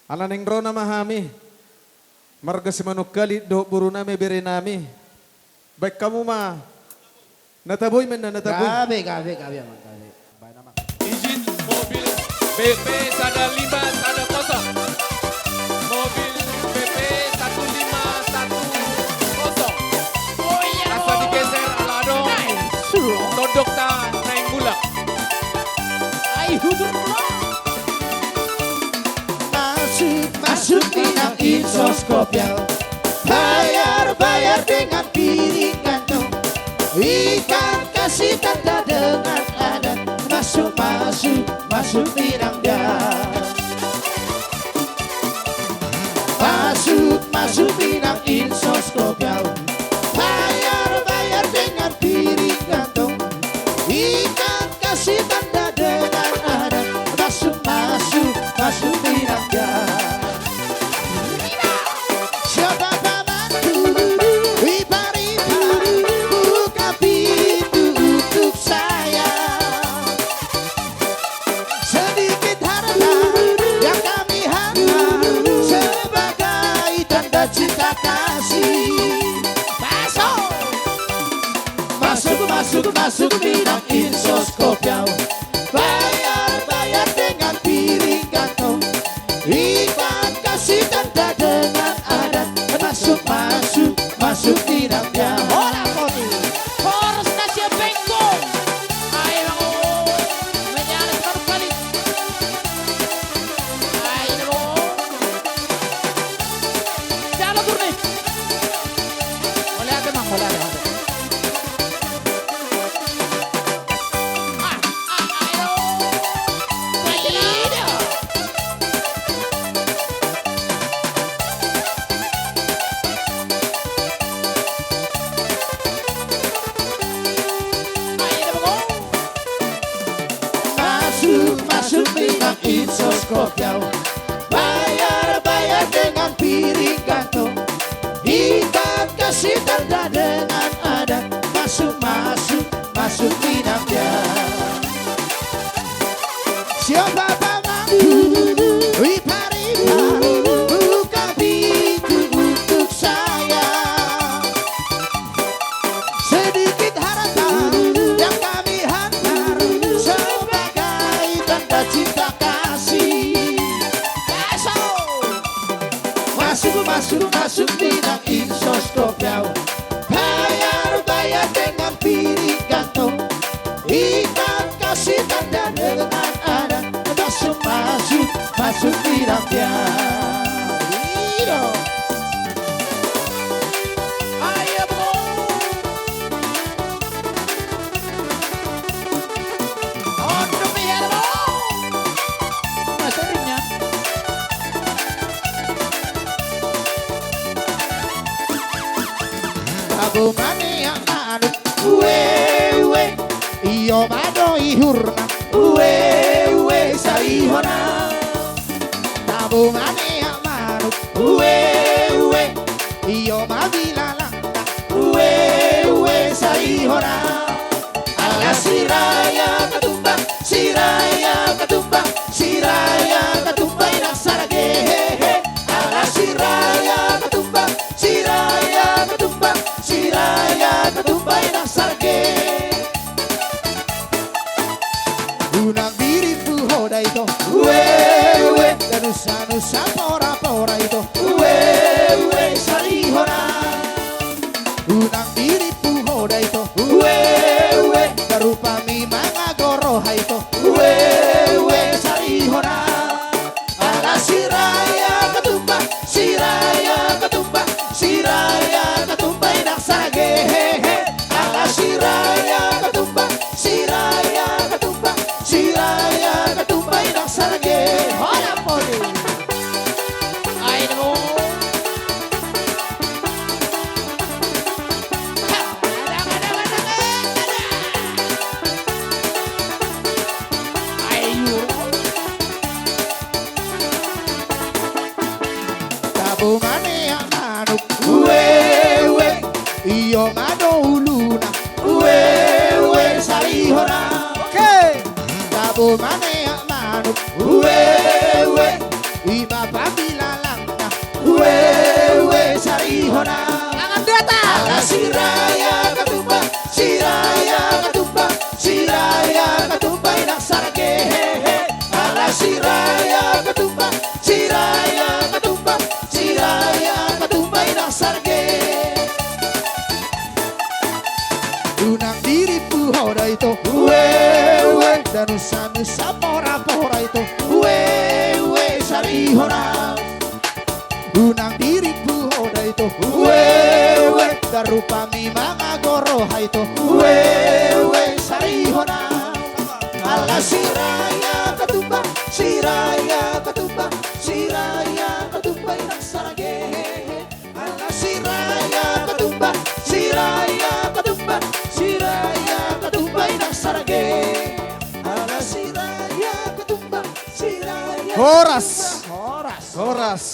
Ala ning rona mahami. Marga si manok galit do buru nami bere nami. Baik kamu mah. Nataboy man na nataboy. Gabe aman gabe. Baik nama. Izin mobil BP 1510. Mobil BP 1510. Asa digeser alado. Todok ta naik mulak. Ay hudur Masuk minang insoskop ya. Bayar dengan piring kantong. Ikan kasih tanda dengan adat. Masuk minang dia. Masuk minang insoskop ya. Bayar dengan piring kantong. Ikan kasih tanda dengan adat. Masuk minang dia. Siapa pamanku, riba-riba, buka pintu untuk saya. Sedikit harta yang kami hantar sebagai tanda cinta kasih. Masuk minang insoskop ya. Bayar dengan piring kantong. Ikan kasih tanda dengan adat. Masuk minang ya. Hola koti. Poros na siya bengkong. Ay nako. Manyalas baru kali. Ay nako. Jalo turne. Wala mang wala. Ay nako. Pwede na. Ay nako. Masuk minang insoskop ya. Bayar dengan piring kantong. Ikan kasih tanda dengan adat. Masuk minang ya. Siapa pamanku, riba-riba, buka pintu untuk saya. Sedikit harta yang kami hantar sebagai tanda cinta kasih. Masuk minang insoskop ya. Bayar dengan piring kantong. Ikan kasih tanda dengan adat. Masuk minang ya. Ayo po. On lumiyan mo. Masarin niya. Tabungan yang manut, uwe, iyo mado ihurna, uwe, saihona. Tabungan yang manut, uwe, iyo mabilalanda, uwe, saihona. Ala siraya katumbang, inang saragehe. Ala siraya katumbang, inang saragehe. Unang diriku hoda ito, uwe, danusa pora ito, uwe, salihona. Unang diriku hoda ito, uwe, darupami mga goroha ito, uwe, salihona. Ala siraya katumba, inang saragehe. Ala siraya katumba, inang saragehe. Hola poli. Ay nako. Ayo. Tabungan yang manuk, uwe, iyo mado uluna, uwe, salihona. Tabungan yang manuk, uwe, lima pamilalang na wewe sarihona Tangan di atas. ala siraya katumba siraya katumba siraya katumba inak sarage ala siraya katumba siraya katumba siraya katumba inak sarage unang diripu hoda ito wewe dan nusa pora itu wewe sarihona unang diripu hoda itu wewe darupami mga goroha itu wewe sarihona ala siraya katumba siraya katumba siraya katumba inak sarage ala siraya katumba siraya katumba siraya katumba inak sarage ala siraya katumba siraya Horas. horas Horas.